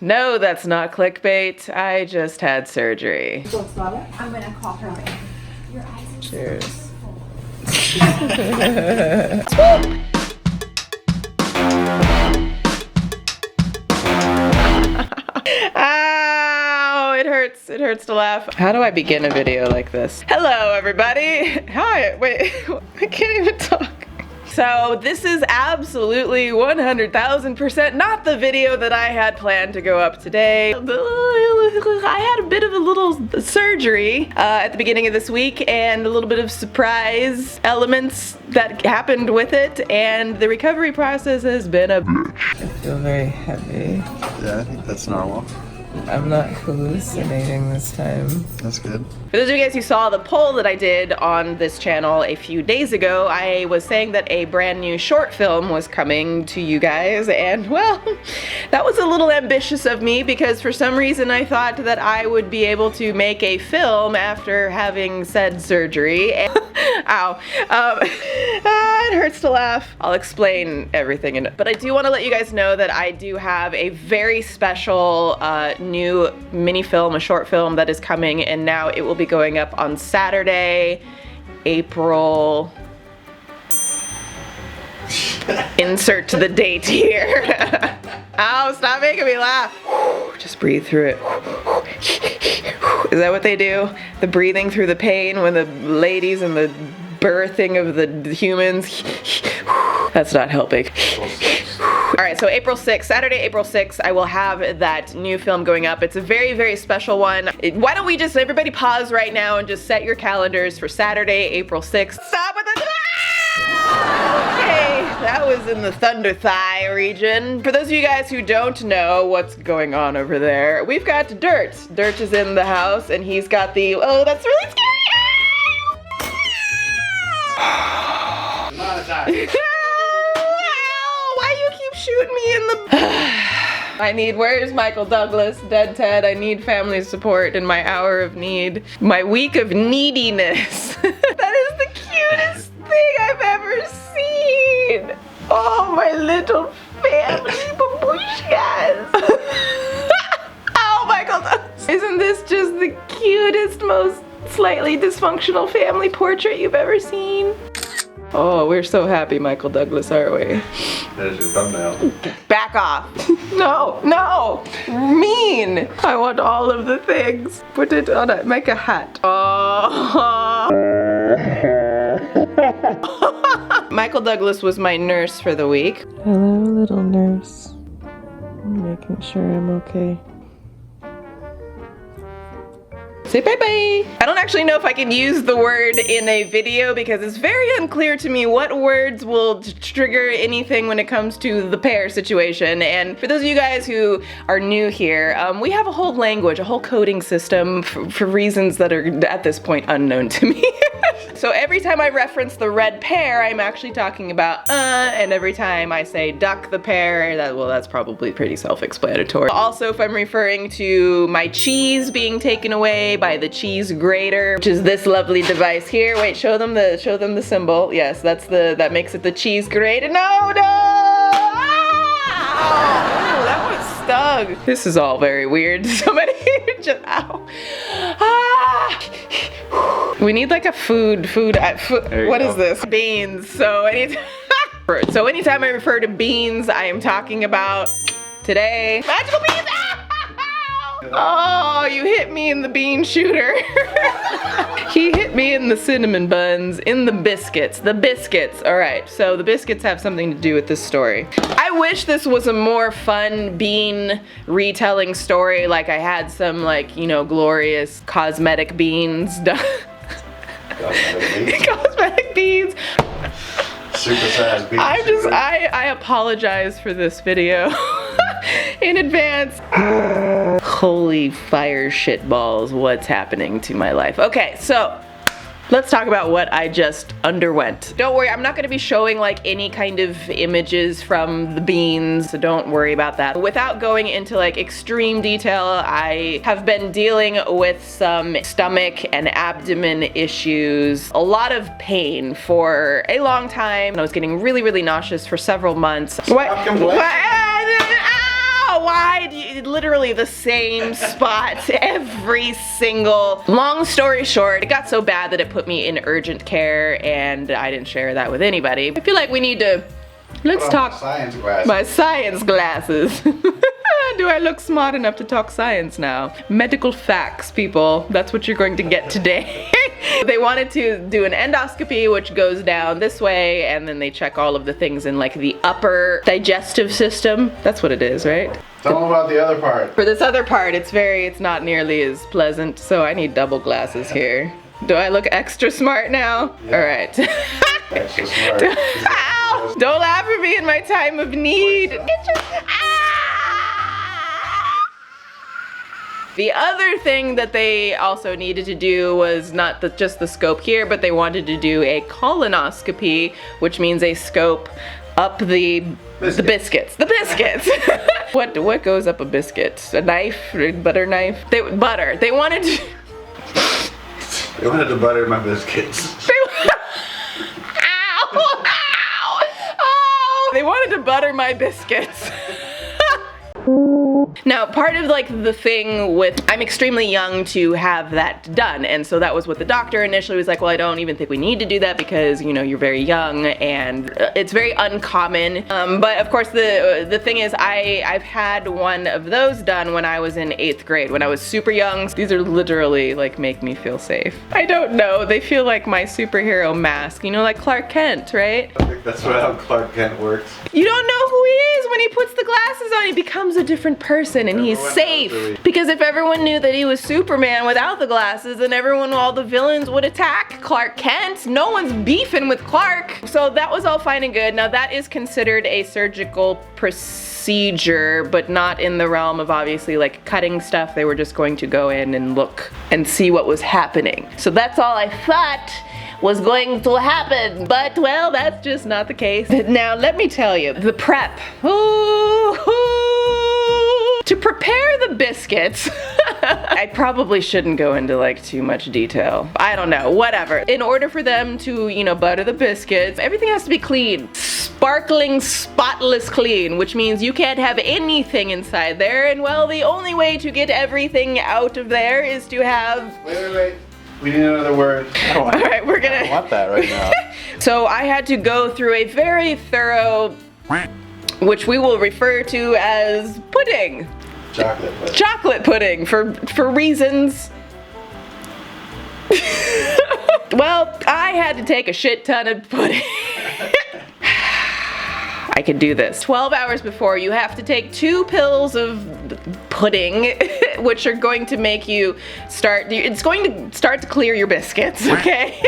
No, that's not clickbait. I just had surgery. I'm gonna call her right now. Your eyes are Cheers. Ow, it hurts. It hurts to laugh. How do I begin a video like this? Hello, everybody. Hi, wait, I can't even talk. So this is absolutely 100,000% not the video that I had planned to go up today. I had a bit of a little surgery at the beginning of this week and a little bit of surprise elements that happened with it, and the recovery process has been a bitch. I feel very heavy. Yeah, I think that's normal. I'm not hallucinating this time. That's good. For those of you guys who saw the poll that I did on this channel a few days ago, I was saying that a brand new short film was coming to you guys, and well, that was a little ambitious of me because for some reason I thought that I would be able to make a film after having said surgery. Ow. It hurts to laugh. I'll explain everything in it. But I do want to let you guys know that I do have a very special new mini film, a short film that is coming, and now it will be going up on Saturday, April. Insert the date here. Ow, stop making me laugh. Just breathe through it. Is that what they do? The breathing through the pain when the ladies and the birthing of the humans. That's not helping. Alright, so April 6th, Saturday, April 6th, I will have that new film going up. It's a very, very special one. Why don't we just, everybody pause right now and just set your calendars for Saturday, April 6th. Stop with the... Okay, that was in the thunder thigh region. For those of you guys who don't know what's going on over there, we've got Dirt. Dirt is in the house and he's got the, oh, that's really scary. Why you keep shooting me in the... I need, where's Michael Douglas, Dead Ted? I need family support in my hour of need. My week of neediness. That is the cutest thing I've ever seen. Oh, my little family babushkas. Oh, Michael Douglas. Isn't this just the cutest, most slightly dysfunctional family portrait you've ever seen? Oh, we're so happy, Michael Douglas, aren't we? There's your thumbnail. Back off. No, no, mean. I want all of the things. Put it on it, make a hat. Oh. Michael Douglas was my nurse for the week. Hello, little nurse. I'm making sure I'm okay. Say bye-bye. I don't actually know if I can use the word in a video because it's very unclear to me what words will trigger anything when it comes to the pear situation. And for those of you guys who are new here, we have a whole language, a whole coding system for reasons that are at this point unknown to me. So every time I reference the red pear, I'm actually talking about and every time I say duck the pear, that's probably pretty self-explanatory. Also, if I'm referring to my cheese being taken away by the cheese grater, which is this lovely device here. Wait, show them the symbol. Yes, that makes it the cheese grater. No, no! Ah! Oh, that one stung. This is all very weird. Somebody just, ow. Ah! We need like a food, what is this? Beans. So anytime I refer to beans, I am talking about today. Magical beans! Oh, you hit me in the bean shooter. He hit me in the cinnamon buns, in the biscuits. All right, so the biscuits have something to do with this story. I wish this was a more fun bean retelling story, like I had some like, you know, glorious cosmetic beans done. Cosmetic beans. Super sad beans. I apologize for this video in advance. Holy fire shit balls, what's happening to my life? Okay, so let's talk about what I just underwent. Don't worry, I'm not gonna be showing like any kind of images from the beans, so don't worry about that. Without going into like extreme detail, I have been dealing with some stomach and abdomen issues, a lot of pain for a long time. I was getting really, really nauseous for several months. What? Why? literally the same spot every single. Long story short, it got so bad that it put me in urgent care, and I didn't share that with anybody. I feel like we need to, let's talk science glasses. my science glasses. Do I look smart enough to talk science now? Medical facts, people. That's what you're going to get today. They wanted to do an endoscopy, which goes down this way, and then they check all of the things in like the upper digestive system. That's what it is, right? Tell them about the other part. For this other part, it's not nearly as pleasant, so I need double glasses here. Do I look extra smart now? Yeah. All right. Extra smart. Ow! Don't laugh at me in my time of need. It just, The other thing that they also needed to do was not just the scope here, but they wanted to do a colonoscopy, which means a scope up the biscuits. The biscuits. What goes up a biscuit? A knife? A butter knife? Butter. They wanted to. They wanted to butter my biscuits. Ow! Ow! Oh! They wanted to butter my biscuits. Now, part of like the thing with, I'm extremely young to have that done, and so that was what the doctor initially was like, well, I don't even think we need to do that because, you know, you're very young and it's very uncommon. But of course the thing is, I've had one of those done when I was in 8th grade, when I was super young. These are literally like make me feel safe. I don't know, they feel like my superhero mask, you know, like Clark Kent, right? I think that's how Clark Kent works. You don't know who he is when he puts the glasses on. He becomes a different person and he's safe. Because if everyone knew that he was Superman without the glasses, then all the villains would attack Clark Kent. No one's beefing with Clark. So that was all fine and good. Now that is considered a surgical procedure, but not in the realm of obviously like cutting stuff. They were just going to go in and look and see what was happening. So that's all I thought was going to happen, but well, that's just not the case. Now let me tell you, the prep. To prepare the biscuits, I probably shouldn't go into like too much detail. I don't know, whatever. In order for them to, you know, butter the biscuits, everything has to be clean. Sparkling, spotless clean, which means you can't have anything inside there, and well, the only way to get everything out of there is to have... Wait. We need another word. Alright, we're gonna... I don't want that right now. So I had to go through a very thorough, which we will refer to as pudding. Chocolate pudding. Chocolate pudding for reasons. Well, I had to take a shit ton of pudding. I could do this. 12 hours before, you have to take 2 pills of pudding, which are going to make you it's going to start to clear your biscuits, okay?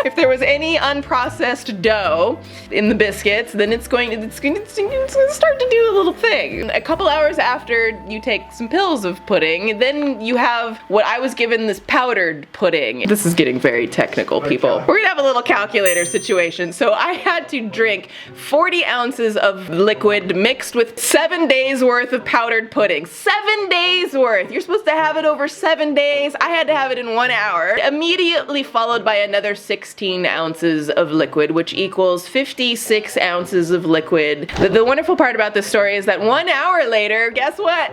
If there was any unprocessed dough in the biscuits, then it's going to start to do a little thing. A couple hours after you take some pills of pudding, then you have what I was given, this powdered pudding. This is getting very technical, people. We're gonna have a little calculator situation. So I had to drink 40 ounces of liquid mixed with 7 days worth of powdered pudding. 7 days worth. You're supposed to have it over 7 days. I had to have it in 1 hour. Immediately followed by another 16 ounces of liquid, which equals 56 ounces of liquid. The wonderful part about this story is that 1 hour later, guess what?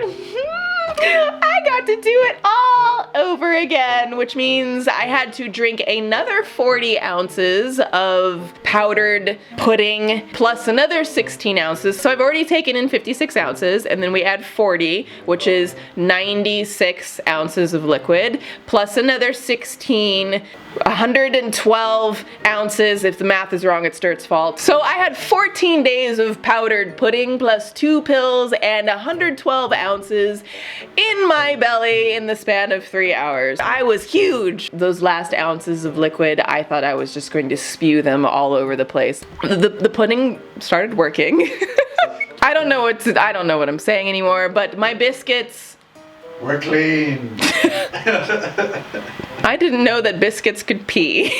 I got to do it all over again, which means I had to drink another 40 ounces of powdered pudding plus another 16 ounces. So I've already taken in 56 ounces, and then we add 40, which is 96 ounces of liquid, plus another 16, 112 ounces. If the math is wrong, it's Sturt's fault. So I had 14 days of powdered pudding plus 2 pills and 112 ounces in my belly in the span of 3 hours. I was huge. Those last ounces of liquid, I thought I was just going to spew them all over the place. The pudding started working. I don't know what I'm saying anymore, but my biscuits, we're clean. I didn't know that biscuits could pee.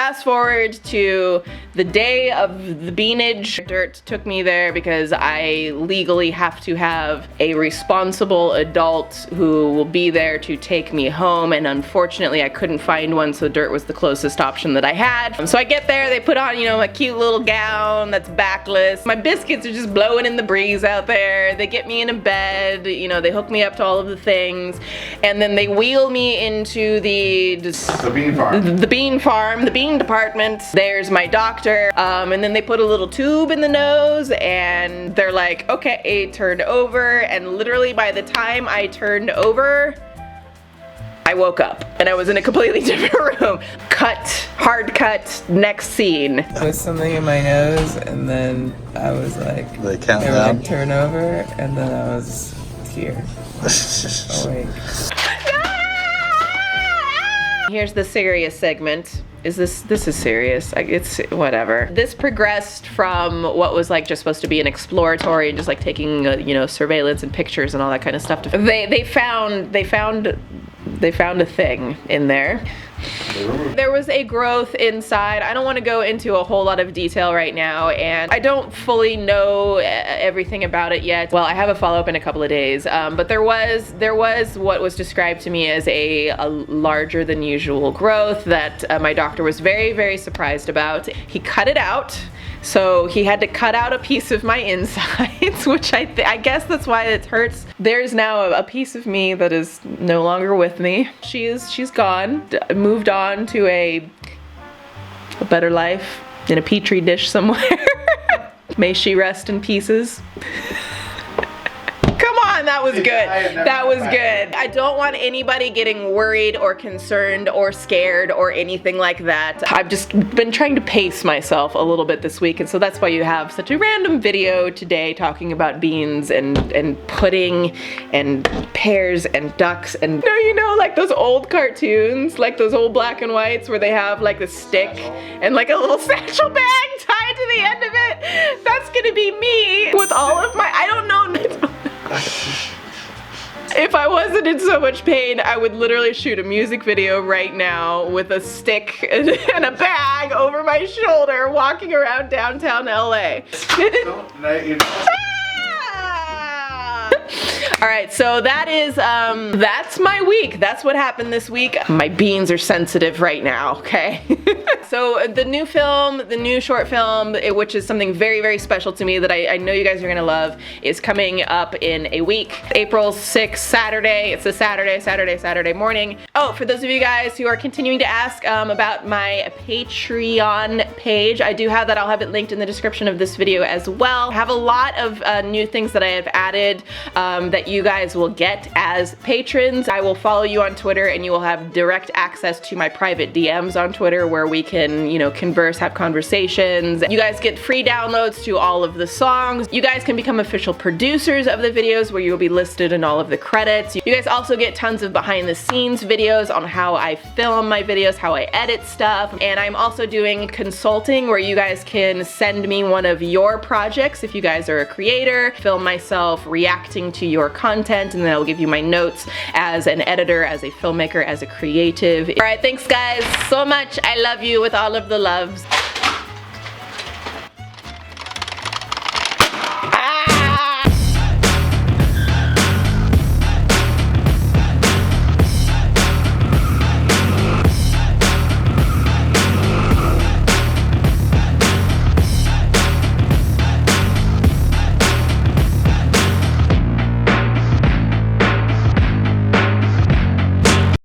fast forward to the day of the beanage. Dirt took me there because I legally have to have a responsible adult who will be there to take me home, and unfortunately I couldn't find one, so Dirt was the closest option that I had. So I get there, they put on, you know, my cute little gown that's backless. My biscuits are just blowing in the breeze out there. They get me in a bed, you know, they hook me up to all of the things, and then they wheel me into the bean farm. The bean farm, the bean department. There's my doctor, and then they put a little tube in the nose, and they're like, okay, turn over, and literally by the time I turned over, I woke up and I was in a completely different room. Cut, hard cut, next scene. With something in my nose, and then I was like, They count they were down? like, turn over, and then I was here, awake. Here's the serious segment. This is serious. It's whatever. This progressed from what was like just supposed to be an exploratory and just like taking you know, surveillance and pictures and all that kind of stuff. They found a thing in there. There was a growth inside. I don't want to go into a whole lot of detail right now, and I don't fully know everything about it yet. Well, I have a follow-up in a couple of days, but there was what was described to me as a larger than usual growth that my doctor was very, very surprised about. He cut it out. So he had to cut out a piece of my insides, which I guess that's why it hurts. There's now a piece of me that is no longer with me. She's gone, moved on to a better life in a petri dish somewhere. May she rest in pieces. Come on, that was good. That was good. I don't want anybody getting worried or concerned or scared or anything like that. I've just been trying to pace myself a little bit this week, and so that's why you have such a random video today talking about beans and pudding and pears and ducks and, you know, like those old cartoons, like those old black and whites where they have like the stick and like a little satchel bag tied to the end of it. That's gonna be me with all of my, I don't know. If I wasn't in so much pain, I would literally shoot a music video right now with a stick and a bag over my shoulder walking around downtown LA. Alright, so that is, that's my week. That's what happened this week. My beans are sensitive right now, okay? So the new film, the new short film, which is something very, very special to me that I know you guys are gonna love, is coming up in a week. April 6th, Saturday. It's a Saturday morning. Oh, for those of you guys who are continuing to ask about my Patreon page, I do have that. I'll have it linked in the description of this video as well. I have a lot of new things that I have added that you guys will get as patrons. I will follow you on Twitter, and you will have direct access to my private DMs on Twitter where we can, you know, converse, have conversations. You guys get free downloads to all of the songs. You guys can become official producers of the videos where you will be listed in all of the credits. You guys also get tons of behind the scenes videos on how I film my videos, how I edit stuff. And I'm also doing consulting where you guys can send me one of your projects if you guys are a creator, film myself reacting to your content, and then I'll give you my notes as an editor, as a filmmaker, as a creative. All right, thanks guys so much. I love you with all of the loves.